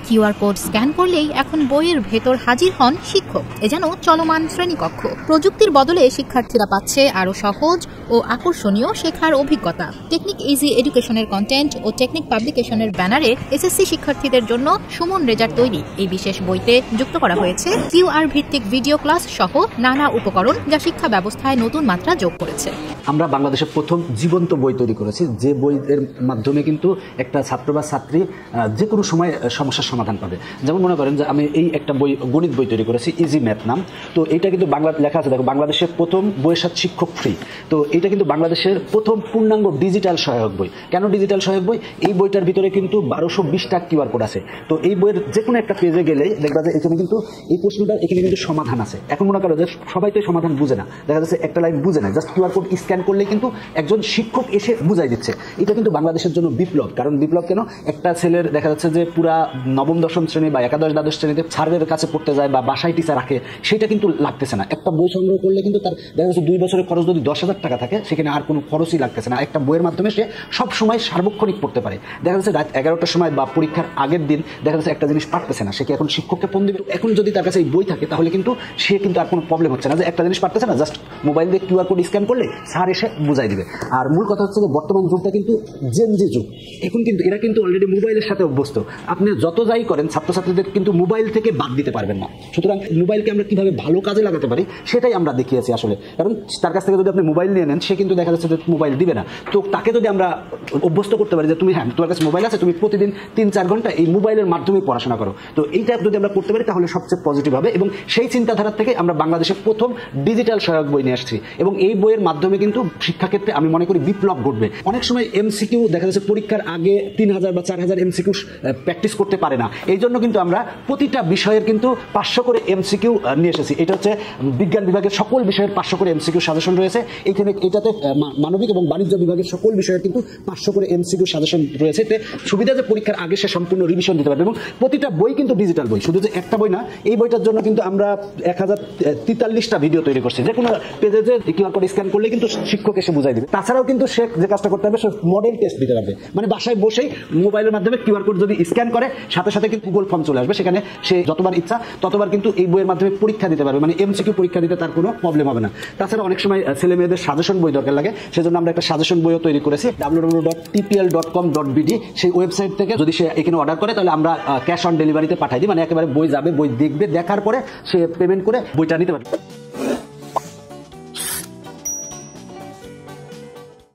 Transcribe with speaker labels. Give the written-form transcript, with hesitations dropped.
Speaker 1: QR code scan করলেই এখন বইয়ের ভেতর হাজির হন শিক্ষক। এ যেন চলমান শ্রেণীকক্ষ। প্রযুক্তির বদলে শিক্ষার্থীরা পাচ্ছে আরও সহজ ও আকর্ষণীয় শেখার অভিজ্ঞতা। টেকনিক ইজি এডুকেশনের কন্টেন্ট ও টেকনিক পাবলিকেশনের ব্যানারে এসএসসি শিক্ষার্থীদের জন্য সুমন রেজার তৈরি এই বিশেষ বইতে যুক্ত করা হয়েছে কিউআর ভিত্তিক ভিডিও ক্লাস সহ নানা উপকরণ, যা শিক্ষা ব্যবস্থায় নতুন মাত্রা যোগ করেছে।
Speaker 2: আমরা বাংলাদেশের প্রথম জীবন্ত বই তৈরি করেছি, যে বইয়ের মাধ্যমে কিন্তু একটা ছাত্র বা ছাত্রী যে কোনো সময় সমস্যার সমাধান পাবে। যেমন মনে করেন যে আমি এই একটা বই, গণিত বই তৈরি করেছি, ইজি ম্যাথ নাম। তো এটা কিন্তু বাংলা লেখা আছে, দেখো, বাংলাদেশের প্রথম বইয়ের সাথে শিক্ষক ফ্রি। তো এটা কিন্তু বাংলাদেশের প্রথম পূর্ণাঙ্গ ডিজিটাল সহায়ক বই। কেন ডিজিটাল সহায়ক বই? এই বইটার ভিতরে কিন্তু 1220টা কিউআর কোড আছে। তো এই বইয়ের যে কোনো একটা পেজে গেলেই দেখবা যে এখানে কিন্তু এই প্রশ্নটার এখানে কিন্তু সমাধান আছে। এখন মনে করো যে সবাই তো সমাধান বুঝে না, দেখা যাচ্ছে একটা লাইন বুঝে না, জাস্ট কিউআর কোড স্ক্যান করলে কিন্তু একজন শিক্ষক এসে বুঝাই দিচ্ছে। এটা কিন্তু বাংলাদেশের জন্য বিপ্লব। কারণ বিপ্লব কেন? একটা ছেলের দেখা যাচ্ছে যে পুরা নবম দশম শ্রেণী বা একাদশ দ্বাদশ শ্রেণীতে স্যারের কাছে পড়তে যায় বা বাসায় টিচার রাখে, সেটা কিন্তু লাগতেছে না। একটা বই সংগ্রহ করলে কিন্তু তার দেখা যাচ্ছে 2 বছরের খরচ যদি 10,000 টাকা থাকে, সেখানে আর কোনো খরচই লাগতেছে না। একটা বইয়ের মাধ্যমে সে সব সময় সার্বক্ষণিক পড়তে পারে। দেখা যাচ্ছে রাত 11টার সময় বা পরীক্ষার আগের দিন দেখা যাচ্ছে একটা জিনিস পারতেছে না, সে কি এখন শিক্ষককে ফোন দিবে? এখন যদি তার কাছে এই বই থাকে তাহলে কিন্তু সে কিন্তু আর কোনো প্রবলেম হচ্ছে না যে একটা জিনিস পারতেছে না, জাস্ট মোবাইল দিয়ে কিউআর কোড স্ক্যান করলে স্যার এসে বুঝাই দিবে। আর মূল কথা হচ্ছে যে বর্তমান যুগটা কিন্তু জেনজি যুগ। এখন কিন্তু এরা কিন্তু অলরেডি মোবাইলের সাথে অভ্যস্ত। আপনি যত যাই করেন, ছাত্রছাত্রীদের কিন্তু মোবাইল থেকে বাদ দিতে পারবেন না। সুতরাং মোবাইলকে আমরা কিভাবে ভালো কাজে লাগাতে পারি সেটাই আমরা দেখিয়েছি আসলে। কারণ তার কাছ থেকে যদি আপনি মোবাইল নিয়ে নেন, সে কিন্তু দেখা যাচ্ছে যে মোবাইল দিবে না। তো তাকে যদি আমরা অভ্যস্ত করতে পারি যে তুমি, হ্যাঁ, তোমার কাছে মোবাইল আছে, তুমি প্রতিদিন 3-4 ঘন্টা এই মোবাইলের মাধ্যমে পড়াশোনা করো, তো এইটা যদি আমরা করতে পারি তাহলে সবচেয়ে পজিটিভ হবে। এবং সেই চিন্তাধারা থেকে আমরা বাংলাদেশের প্রথম ডিজিটাল সহায়ক বই নিয়ে আসছি। এবং এই বইয়ের মাধ্যমে কিন্তু শিক্ষাক্ষেত্রে আমি মনে করি বিপ্লব ঘটবে। অনেক সময় এমসিকিউ দেখা যাচ্ছে পরীক্ষার আগে 3000 বা 4000 এমসিকিউ প্র্যাকটিস করতে পারে না। এই জন্য কিন্তু আমরা প্রতিটা বিষয়ের কিন্তু 500 করে এমসিকিউ নিয়ে এসেছি। এটা হচ্ছে বিজ্ঞান বিভাগের সকল বিষয়ের 500 করে এমসিকিউ সাজেশন রয়েছে। এইখানে এটাতে মানবিক এবং বাণিজ্য বিভাগের সকল বিষয়ের কিন্তু 500 করে এমসিকিউ সাজেশন রয়েছে। এতে সুবিধা যে পরীক্ষার আগে সে সম্পূর্ণ রিভিশন দিতে পারবে। এবং প্রতিটা বই কিন্তু ডিজিটাল বই, শুধু যে একটা বই না। এই বইটার জন্য কিন্তু আমরা 1043টা ভিডিও তৈরি করছি। যে কোনো পেজে যে কিউআর কোড স্ক্যান করলে কিন্তু শিক্ষক এসে বুঝাই দিবে। তাছাড়াও কিন্তু সে যে কাজটা করতে হবে, সে মডেল টেস্ট দিতে পারবে। মানে বাসায় বসেই মোবাইলের মাধ্যমে কিউআর কোড যদি স্ক্যান করে, সাথে সাথে কিন্তু গুগল ফর্ম চলে আসবে, সেখানে সে যতবার ইচ্ছা ততবার কিন্তু এই বইয়ের মাধ্যমে পরীক্ষা দিতে পারবে। মানে এমসিকিউ পরীক্ষা দিতে তার কোনো প্রবলেম হবে না। তাছাড়া অনেক সময় ছেলে মেয়েদের সাজেশন বই দরকার লাগে, সেজন্য আমরা একটা সাজেশন বইও তৈরি করেছি www.tpl.com.bd। সেই ওয়েবসাইট থেকে যদি সে এখানে অর্ডার করে তাহলে আমরা ক্যাশ অন ডেলিভারিতে পাঠাই দিই। মানে একেবারে বই যাবে, বই দেখবে, দেখার পরে সে পেমেন্ট করে বইটা নিতে পারবে।